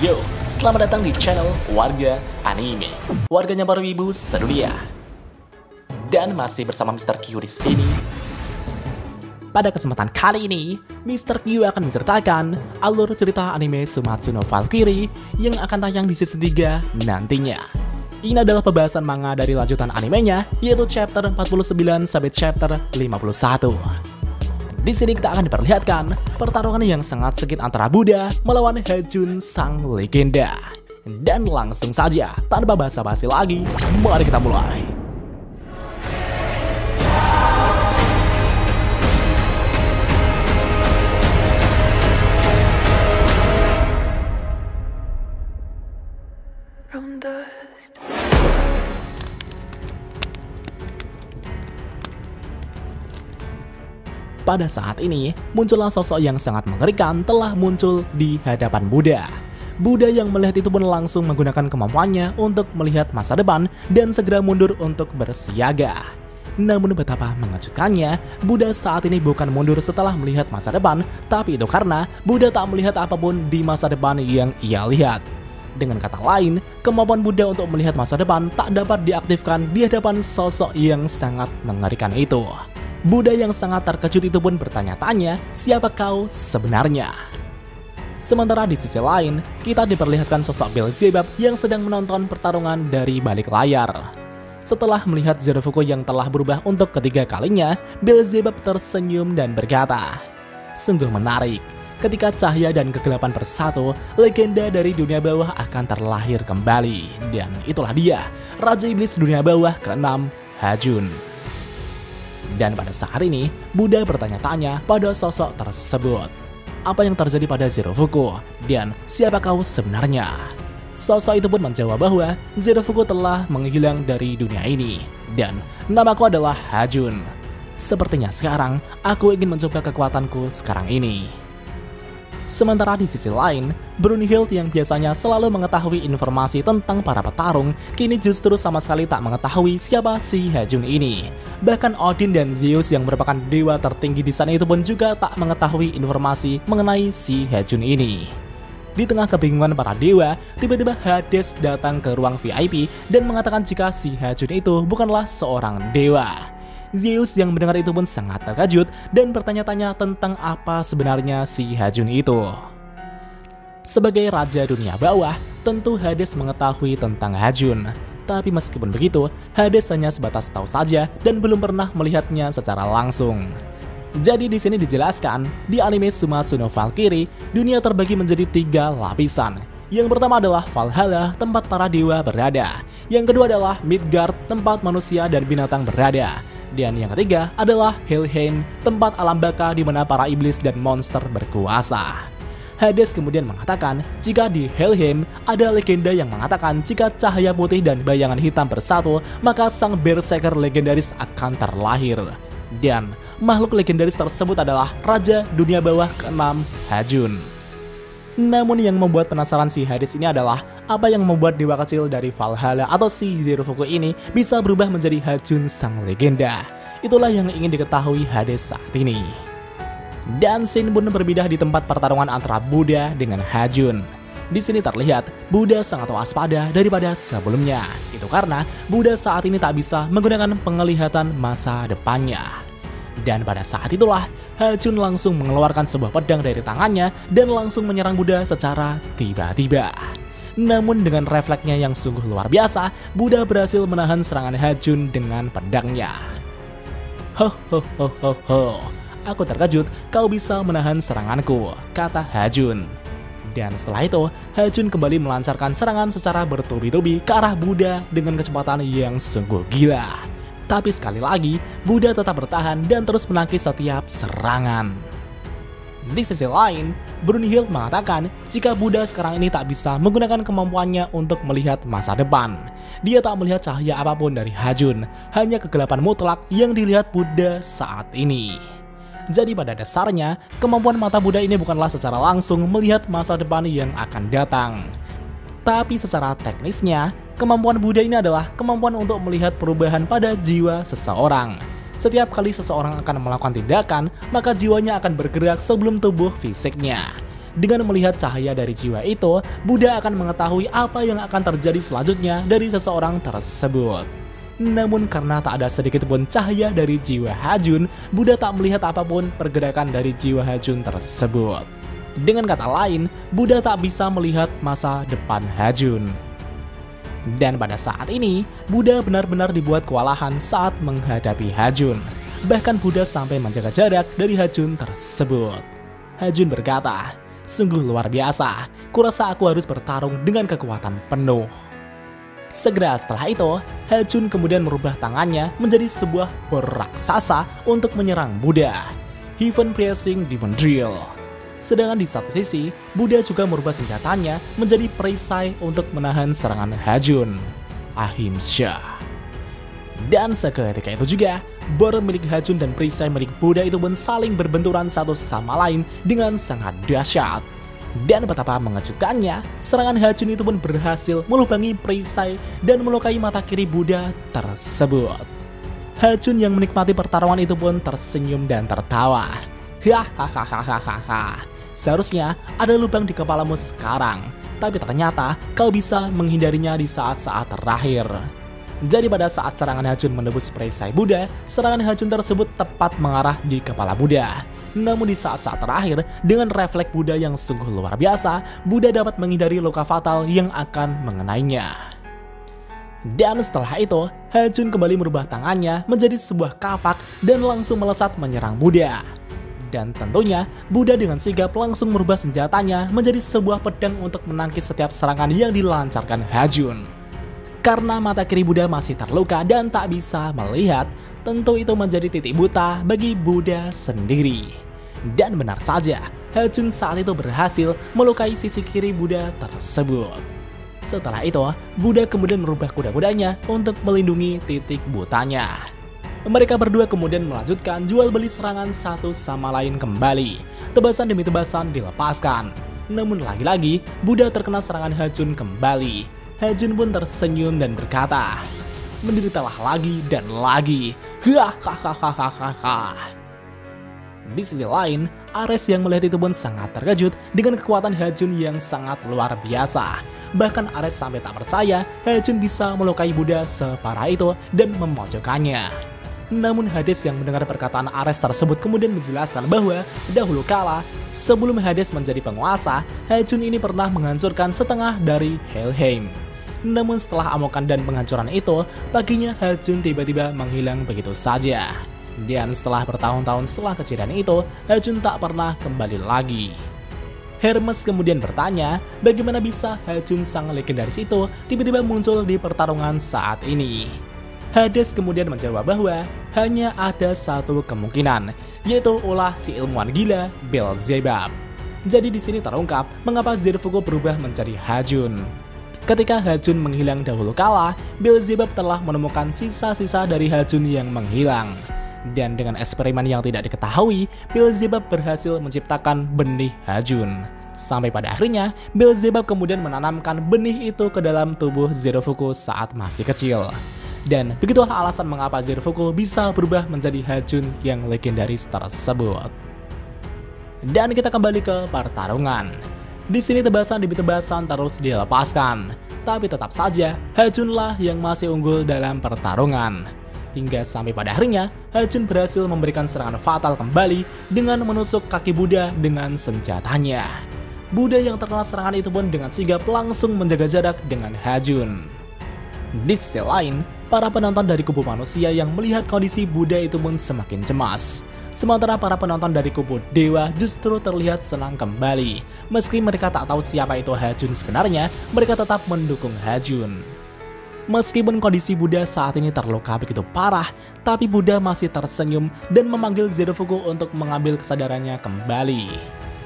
Yo, selamat datang di channel Warga Anime, warganya para wibu sedunia. Dan masih bersama Mr. Q di sini. Pada kesempatan kali ini, Mr. Q akan menceritakan alur cerita anime Sumatsu no Valkyrie yang akan tayang di season 3 nantinya. Ini adalah pembahasan manga dari lanjutan animenya, yaitu chapter 49 sampai chapter 51. Di sini kita akan diperlihatkan pertarungan yang sangat sengit antara Buddha melawan Hajun sang legenda. Dan langsung saja, tanpa basa-basi lagi, mari kita mulai. Pada saat ini, muncullah sosok yang sangat mengerikan telah muncul di hadapan Buddha. Buddha yang melihat itu pun langsung menggunakan kemampuannya untuk melihat masa depan dan segera mundur untuk bersiaga. Namun betapa mengejutkannya, Buddha saat ini bukan mundur setelah melihat masa depan, tapi itu karena Buddha tak melihat apapun di masa depan yang ia lihat. Dengan kata lain, kemampuan Buddha untuk melihat masa depan tak dapat diaktifkan di hadapan sosok yang sangat mengerikan itu. Buddha yang sangat terkejut itu pun bertanya-tanya, siapa kau sebenarnya? Sementara di sisi lain, kita diperlihatkan sosok Beelzebub yang sedang menonton pertarungan dari balik layar. Setelah melihat Zerofuko yang telah berubah untuk ketiga kalinya, Beelzebub tersenyum dan berkata, "Sungguh menarik, ketika cahaya dan kegelapan bersatu, legenda dari dunia bawah akan terlahir kembali. Dan itulah dia, Raja Iblis dunia bawah ke-6, Hajun." Dan pada saat ini, Buddha bertanya-tanya pada sosok tersebut. Apa yang terjadi pada Zerofuko? Dan siapa kau sebenarnya? Sosok itu pun menjawab bahwa Zerofuko telah menghilang dari dunia ini. Dan namaku adalah Hajun. Sepertinya sekarang, aku ingin mencoba kekuatanku sekarang ini. Sementara di sisi lain, Brunhild yang biasanya selalu mengetahui informasi tentang para petarung, kini justru sama sekali tak mengetahui siapa si Hajun ini. Bahkan Odin dan Zeus yang merupakan dewa tertinggi di sana itu pun juga tak mengetahui informasi mengenai si Hajun ini. Di tengah kebingungan para dewa, tiba-tiba Hades datang ke ruang VIP dan mengatakan jika si Hajun itu bukanlah seorang dewa. Zeus yang mendengar itu pun sangat terkejut dan bertanya-tanya tentang apa sebenarnya si Hajun itu. Sebagai raja dunia bawah, tentu Hades mengetahui tentang Hajun. Tapi meskipun begitu, Hades hanya sebatas tahu saja dan belum pernah melihatnya secara langsung. Jadi di sini dijelaskan, di anime Sumatsu no Valkyrie, dunia terbagi menjadi 3 lapisan. Yang pertama adalah Valhalla, tempat para dewa berada. Yang kedua adalah Midgard, tempat manusia dan binatang berada. Dan yang ketiga adalah Helheim, tempat alam baka di mana para iblis dan monster berkuasa. Hades kemudian mengatakan jika di Helheim ada legenda yang mengatakan jika cahaya putih dan bayangan hitam bersatu, maka sang berserker legendaris akan terlahir. Dan makhluk legendaris tersebut adalah Raja Dunia Bawah ke-6, Hajun. Namun yang membuat penasaran si Hades ini adalah apa yang membuat dewa kecil dari Valhalla atau si Zerofuko ini bisa berubah menjadi Hajun sang legenda. Itulah yang ingin diketahui Hades saat ini. Dan scene pun berbeda di tempat pertarungan antara Buddha dengan Hajun. Di sini terlihat Buddha sangat waspada daripada sebelumnya. Itu karena Buddha saat ini tak bisa menggunakan penglihatan masa depannya. Dan pada saat itulah, Hajun langsung mengeluarkan sebuah pedang dari tangannya dan langsung menyerang Buddha secara tiba-tiba. Namun dengan refleksnya yang sungguh luar biasa, Buddha berhasil menahan serangan Hajun dengan pedangnya. Ho, aku terkejut kau bisa menahan seranganku, kata Hajun. Dan setelah itu, Hajun kembali melancarkan serangan secara bertubi-tubi ke arah Buddha dengan kecepatan yang sungguh gila. Tapi sekali lagi, Buddha tetap bertahan dan terus menangkis setiap serangan. Di sisi lain, Brunhild mengatakan jika Buddha sekarang ini tak bisa menggunakan kemampuannya untuk melihat masa depan. Dia tak melihat cahaya apapun dari Hajun, hanya kegelapan mutlak yang dilihat Buddha saat ini. Jadi pada dasarnya, kemampuan mata Buddha ini bukanlah secara langsung melihat masa depan yang akan datang. Tapi secara teknisnya, kemampuan Buddha ini adalah kemampuan untuk melihat perubahan pada jiwa seseorang. Setiap kali seseorang akan melakukan tindakan, maka jiwanya akan bergerak sebelum tubuh fisiknya. dengan melihat cahaya dari jiwa itu, Buddha akan mengetahui apa yang akan terjadi selanjutnya dari seseorang tersebut. Namun karena tak ada sedikit pun cahaya dari jiwa Ha-jun, Buddha tak melihat apapun pergerakan dari jiwa Ha-jun tersebut. Dengan kata lain, Buddha tak bisa melihat masa depan Ha-jun. Dan pada saat ini, Buddha benar-benar dibuat kewalahan saat menghadapi Ha-jun. Bahkan Buddha sampai menjaga jarak dari Ha-jun tersebut. Ha-jun berkata, "Sungguh luar biasa, kurasa aku harus bertarung dengan kekuatan penuh." Segera setelah itu, Ha-jun kemudian merubah tangannya menjadi sebuah bor raksasa untuk menyerang Buddha, Heaven Piercing Demon Drill. Sedangkan di satu sisi, Buddha juga merubah senjatanya menjadi perisai untuk menahan serangan Ha-jun, Ahimsa. Dan seketika itu juga, bor milik Ha-jun dan perisai milik Buddha itu pun saling berbenturan satu sama lain dengan sangat dahsyat. Dan betapa mengejutkannya, serangan Ha-jun itu pun berhasil melubangi perisai dan melukai mata kiri Buddha tersebut. Ha-jun yang menikmati pertarungan itu pun tersenyum dan tertawa. Hahaha, seharusnya ada lubang di kepalamu sekarang, tapi ternyata kau bisa menghindarinya di saat-saat terakhir. Jadi pada saat serangan Ha-jun menembus perisai Buddha, serangan Ha-jun tersebut tepat mengarah di kepala Buddha. Namun di saat-saat terakhir, dengan refleks Buddha yang sungguh luar biasa, Buddha dapat menghindari luka fatal yang akan mengenainya. Dan setelah itu, Ha-jun kembali merubah tangannya menjadi sebuah kapak dan langsung melesat menyerang Buddha. Dan tentunya, Buddha dengan sigap langsung merubah senjatanya menjadi sebuah pedang untuk menangkis setiap serangan yang dilancarkan Ha-jun. Karena mata kiri Buddha masih terluka dan tak bisa melihat, tentu itu menjadi titik buta bagi Buddha sendiri. Dan benar saja, Ha-jun saat itu berhasil melukai sisi kiri Buddha tersebut. Setelah itu, Buddha kemudian merubah kuda-kudanya untuk melindungi titik butanya. Mereka berdua kemudian melanjutkan jual beli serangan satu sama lain kembali. Tebasan demi tebasan dilepaskan. Namun lagi-lagi, Buddha terkena serangan Ha-jun kembali. Ha-jun pun tersenyum dan berkata, "Menderitalah lagi dan lagi." Hahaha. Di sisi lain, Ares yang melihat itu pun sangat terkejut dengan kekuatan Ha-jun yang sangat luar biasa. Bahkan Ares sampai tak percaya Ha-jun bisa melukai Buddha separah itu dan memojokkannya. Namun Hades yang mendengar perkataan Ares tersebut kemudian menjelaskan bahwa dahulu kala, sebelum Hades menjadi penguasa, Ha-jun ini pernah menghancurkan setengah dari Helheim. Namun setelah amukan dan penghancuran itu, paginya Ha-jun tiba-tiba menghilang begitu saja. Dan setelah bertahun-tahun setelah kejadian itu, Ha-jun tak pernah kembali lagi. Hermes kemudian bertanya, bagaimana bisa Ha-jun sang legendaris itu tiba-tiba muncul di pertarungan saat ini. Hades kemudian menjawab bahwa hanya ada satu kemungkinan, yaitu ulah si ilmuwan gila Beelzebub. Jadi di sini terungkap mengapa Zirfuku berubah menjadi Ha-jun. Ketika Ha-jun menghilang dahulu kala, Beelzebub telah menemukan sisa-sisa dari Ha-jun yang menghilang. Dan dengan eksperimen yang tidak diketahui, Beelzebub berhasil menciptakan benih Ha-jun. Sampai pada akhirnya, Beelzebub kemudian menanamkan benih itu ke dalam tubuh Zirfuku saat masih kecil. Dan begitulah alasan mengapa Zirfuku bisa berubah menjadi Ha-jun yang legendaris tersebut. Dan kita kembali ke pertarungan. Di sini tebasan demi tebasan terus dilepaskan, tapi tetap saja Ha-jun lah yang masih unggul dalam pertarungan. Hingga sampai pada akhirnya, Ha-jun berhasil memberikan serangan fatal kembali dengan menusuk kaki Buddha dengan senjatanya. Buddha yang terkena serangan itu pun dengan sigap langsung menjaga jarak dengan Ha-jun. Di sisi lain, para penonton dari kubu manusia yang melihat kondisi Buddha itu pun semakin cemas. Sementara para penonton dari kubu dewa justru terlihat senang kembali. Meski mereka tak tahu siapa itu Ha-jun sebenarnya, mereka tetap mendukung Ha-jun. Meskipun kondisi Buddha saat ini terluka begitu parah, tapi Buddha masih tersenyum dan memanggil Zirfuku untuk mengambil kesadarannya kembali.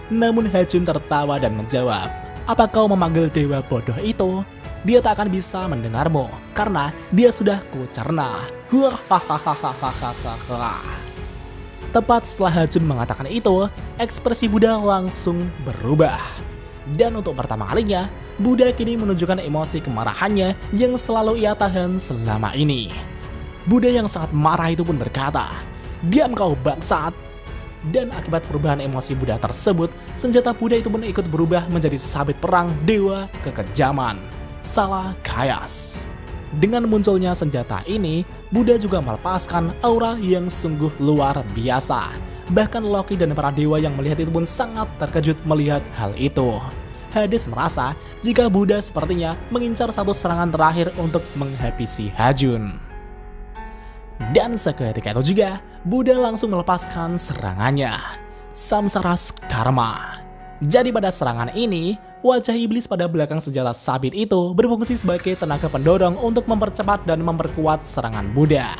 Namun Ha-jun tertawa dan menjawab, "Apa kau memanggil dewa bodoh itu? Dia tak akan bisa mendengarmu, karena dia sudah kucerna." Tepat setelah Ha-jun mengatakan itu, ekspresi Buddha langsung berubah. Dan untuk pertama kalinya, Buddha kini menunjukkan emosi kemarahannya yang selalu ia tahan selama ini. Buddha yang sangat marah itu pun berkata, "Diam kau bangsat." Dan akibat perubahan emosi Buddha tersebut, senjata Buddha itu pun ikut berubah menjadi sabit perang dewa kekejaman, Salakayas. Dengan munculnya senjata ini, Buddha juga melepaskan aura yang sungguh luar biasa. Bahkan Loki dan para dewa yang melihat itu pun sangat terkejut melihat hal itu. Hades merasa jika Buddha sepertinya mengincar satu serangan terakhir untuk menghabisi Hajun. Dan seketika itu juga, Buddha langsung melepaskan serangannya, Samsaras Karma. Jadi pada serangan ini, wajah iblis pada belakang senjata sabit itu berfungsi sebagai tenaga pendorong untuk mempercepat dan memperkuat serangan Buddha.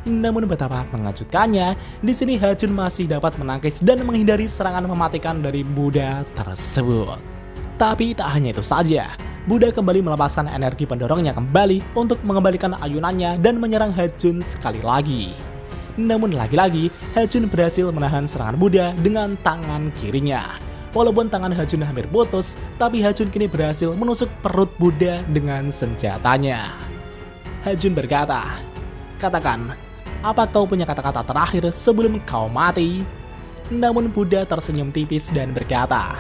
Namun betapa mengejutkannya, di sini Hajun masih dapat menangkis dan menghindari serangan mematikan dari Buddha tersebut. Tapi tak hanya itu saja, Buddha kembali melepaskan energi pendorongnya kembali untuk mengembalikan ayunannya dan menyerang Hajun sekali lagi. Namun lagi-lagi, Hajun berhasil menahan serangan Buddha dengan tangan kirinya. Walaupun tangan Hajun hampir putus, tapi Hajun kini berhasil menusuk perut Buddha dengan senjatanya. Hajun berkata, "Katakan, apa kau punya kata-kata terakhir sebelum kau mati?" Namun Buddha tersenyum tipis dan berkata,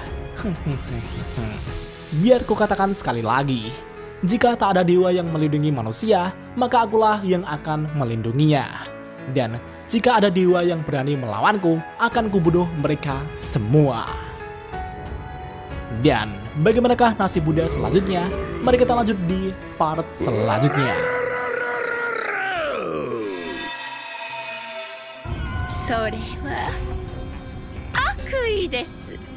"Biar ku katakan sekali lagi, jika tak ada dewa yang melindungi manusia, maka akulah yang akan melindunginya. Dan jika ada dewa yang berani melawanku, akan kubunuh mereka semua." Dan bagaimanakah nasib Buddha selanjutnya? Mari kita lanjut di part selanjutnya. Sore wa akui desu.